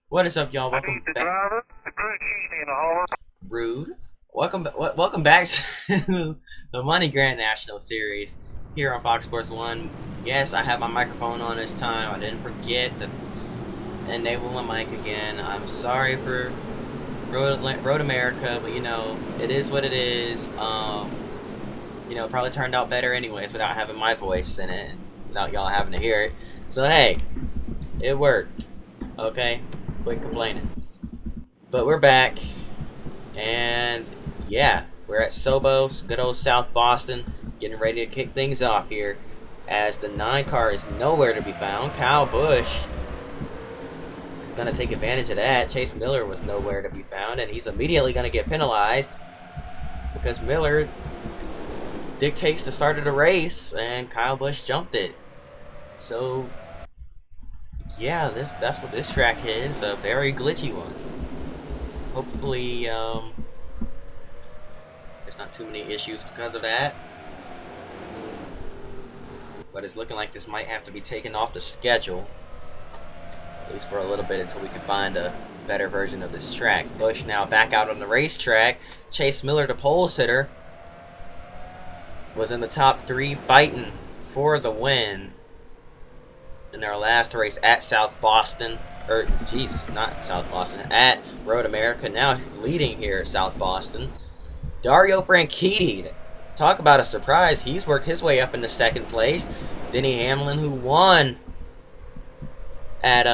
What is up, y'all? Welcome back. Rude. Welcome back to the Money Grant National Series here on Fox Sports One. Yes, I have my microphone on this time. I didn't forget to enable my mic again. I'm sorry for Road America, but it is what it is. It probably turned out better anyways without having my voice in it, and without y'all having to hear it. So hey, it worked. Okay, quit complaining. But we're back. And yeah, we're at Sobos, good old South Boston, getting ready to kick things off here. As the 9 car is nowhere to be found. Kyle Busch is going to take advantage of that. Chase Miller was nowhere to be found, and he's immediately going to get penalized because Miller dictates the start of the race, and Kyle Busch jumped it. So yeah, that's what this track is, a very glitchy one. Hopefully, there's not too many issues because of that. But it's looking like this might have to be taken off the schedule, at least for a little bit, until we can find a better version of this track. Busch now back out on the racetrack. Chase Miller, the pole sitter, was in the top 3 fighting for the win in their last race at South Boston. Or, Jesus, not South Boston, at Road America. Now leading here at South Boston. Dario Franchitti, talk about a surprise. He's worked his way up into second place. Denny Hamlin, who won at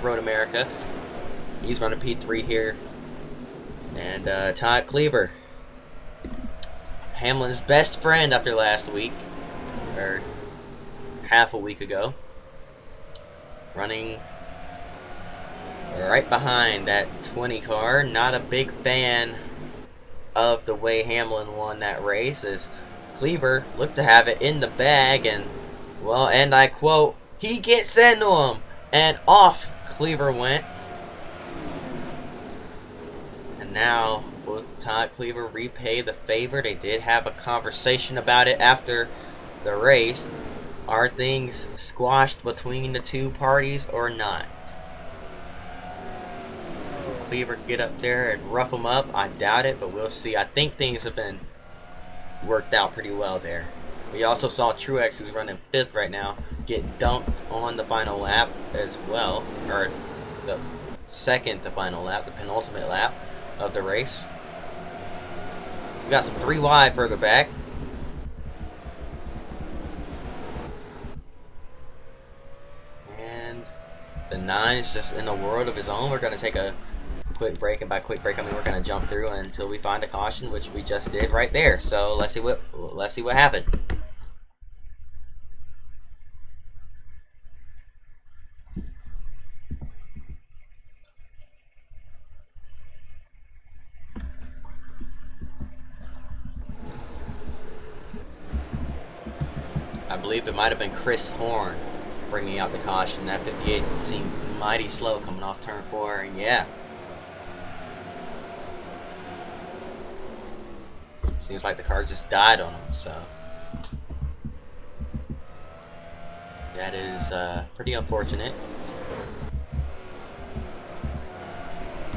Road America. He's running P3 here. And Todd Cleaver, Hamlin's best friend after last week, or half a week ago, running right behind that 20 car. Not a big fan of the way Hamlin won that race, as Cleaver looked to have it in the bag, and, well, and I quote, he gets into him, and off Cleaver went. And now, will Todd Cleaver repay the favor? They did have a conversation about it after the race. Are things squashed between the two parties or not? Cleaver get up there and rough him up? I doubt it, but we'll see. I think things have been worked out pretty well there. We also saw Truex, who's running 5th right now, get dunked on the final lap as well, or the second to final lap, the penultimate lap of the race. We got some 3 wide further back. And the 9 is just in a world of his own. We're going to take a quick break, and by quick break I mean we're going to jump through until we find a caution, which we just did right there. So let's see what happened. I believe it might have been Chris Horn bringing out the caution. That 58 seemed mighty slow coming off turn 4, and yeah, seems like the car just died on him, so that is pretty unfortunate.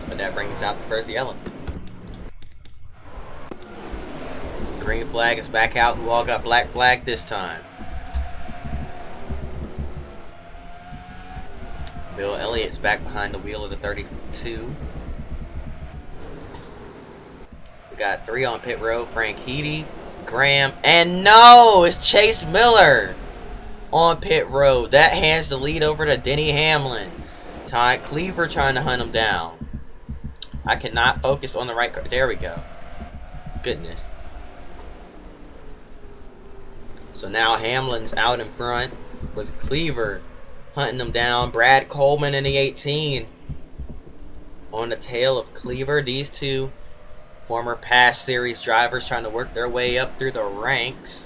But that brings out the first yellow. Green flag is back out. Who all got black flag this time? Bill Elliott's back behind the wheel of the 32. We got 3 on pit road. Franchitti, Graham, and no! It's Chase Miller on pit road. That hands the lead over to Denny Hamlin. Todd Cleaver trying to hunt him down. I cannot focus on the right car. There we go. Goodness. So now Hamlin's out in front with Cleaver hunting him down. Brad Coleman in the 18 on the tail of Cleaver. These two former past series drivers trying to work their way up through the ranks.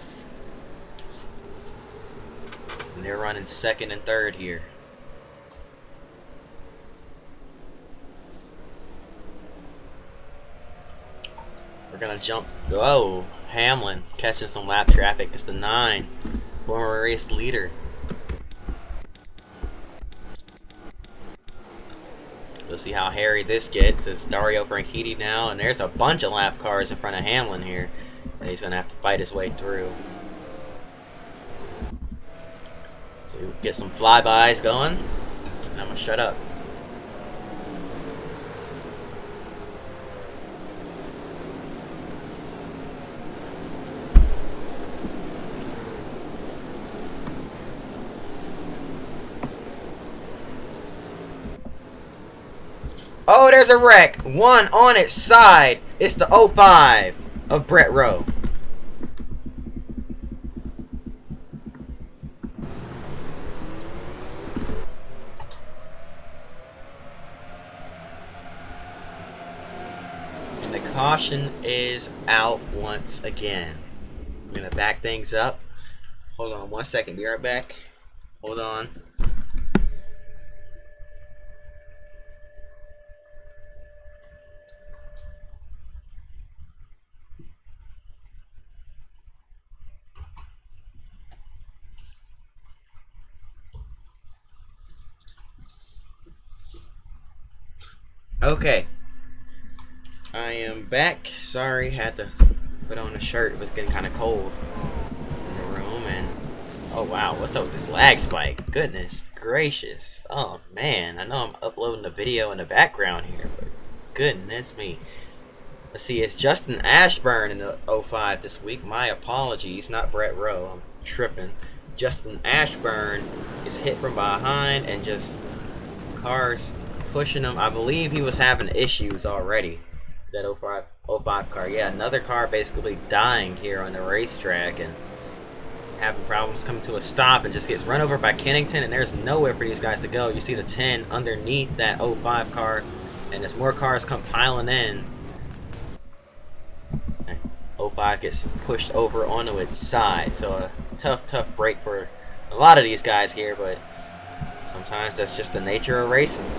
And they're running 2nd and 3rd here. We're going to jump. Oh, Hamlin catching some lap traffic. It's the 9, former race leader. You'll see how hairy this gets. It's Dario Franchitti now, and there's a bunch of lap cars in front of Hamlin here that he's going to have to fight his way through. So get some flybys going, and I'm going to shut up. Oh, there's a wreck. One on its side. It's the 05 of Brett Rowe. And the caution is out once again. I'm going to back things up. Hold on 1 second. Be right back. Hold on. Okay, I am back. Sorry, had to put on a shirt. It was getting kind of cold in the room, and oh wow, what's up with this lag spike? Goodness gracious. Oh man, I know I'm uploading the video in the background here, but goodness me. Let's see, it's Justin Ashburn in the 05 this week. My apologies, not Brett Rowe. I'm tripping. Justin Ashburn is hit from behind and just cars pushing him. I believe he was having issues already. That 05 car. Yeah, another car basically dying here on the racetrack and having problems coming to a stop and just gets run over by Kennington, and there's nowhere for these guys to go. You see the 10 underneath that 05 car, and as more cars come piling in, 05 gets pushed over onto its side. So a tough break for a lot of these guys here, but sometimes that's just the nature of racing.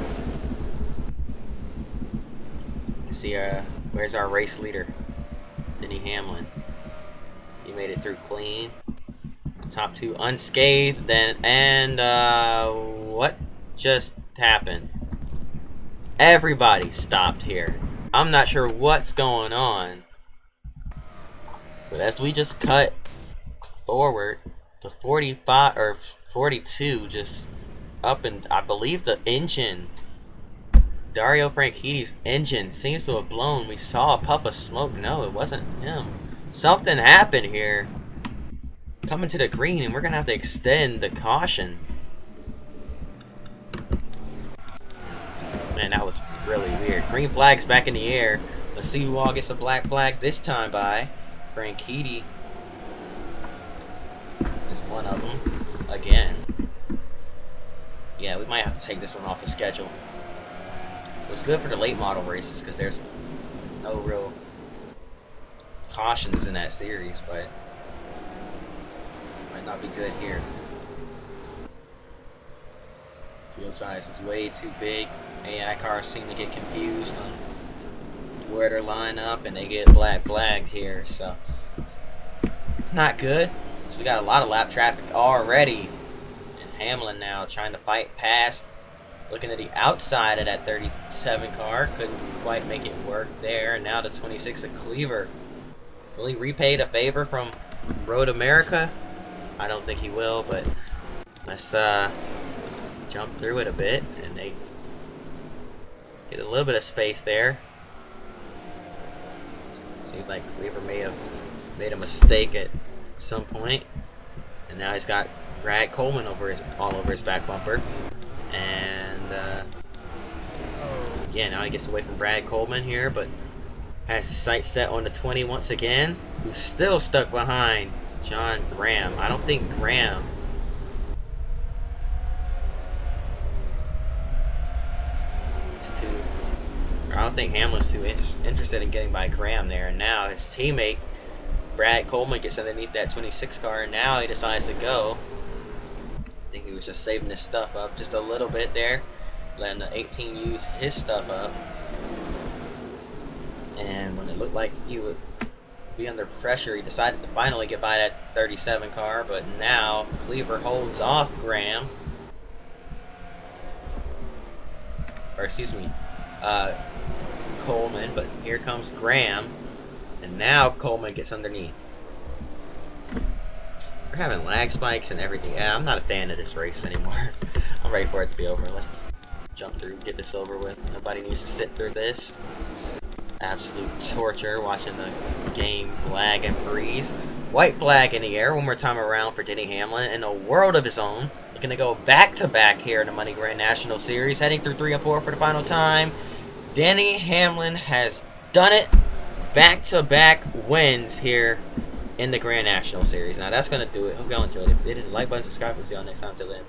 See, where's our race leader? Denny Hamlin. He made it through clean. Top two unscathed. And what just happened? Everybody stopped here. I'm not sure what's going on. But as we just cut forward to 45 or 42, just up, and I believe the engine, Dario Franchitti's engine seems to have blown. We saw a puff of smoke. No, it wasn't him. Something happened here. Coming to the green, and we're going to have to extend the caution. Man, that was really weird. Green flag's back in the air. Let's see who all gets a black flag this time by. Franchitti is one of them. Again. Yeah, we might have to take this one off the schedule. It's good for the late model races because there's no real cautions in that series, but might not be good here. Field size is way too big. AI cars seem to get confused on where to line up, and they get black flagged here, so not good. So we got a lot of lap traffic already, and Hamlin now trying to fight past. Looking at the outside of that 37 car, couldn't quite make it work there. And now the 26 of Cleaver. Will he repay the favor from Road America? I don't think he will, but let's jump through it a bit, and they get a little bit of space there. Seems like Cleaver may have made a mistake at some point, and now he's got Brad Coleman all over his back bumper. And yeah, now he gets away from Brad Coleman here, but has his sights set on the 20 once again, who's still stuck behind John Graham. I don't think Graham is too, or I don't think Hamlin's too interested in getting by Graham there. And now his teammate Brad Coleman gets underneath that 26 car, and now he decides to go. I think he was just saving his stuff up just a little bit there, letting the 18 use his stuff up. And when it looked like he would be under pressure, he decided to finally get by that 37 car, but now Cleaver holds off Graham. Or excuse me, uh, Coleman, but here comes Graham, and now Coleman gets underneath. We're having lag spikes and everything. Yeah, I'm not a fan of this race anymore. I'm ready for it to be over. Let's jump through, get this over with. Nobody needs to sit through this. Absolute torture watching the game lag and freeze. White flag in the air one more time around for Denny Hamlin in a world of his own. Looking to go back-to-back here in the Money Grand National Series. Heading through 3 and 4 for the final time. Denny Hamlin has done it. Back-to-back wins here in the Grand National Series. Now that's going to do it. Hope y'all enjoyed it. If you didn't, like button, subscribe. We'll see y'all next time. Till then.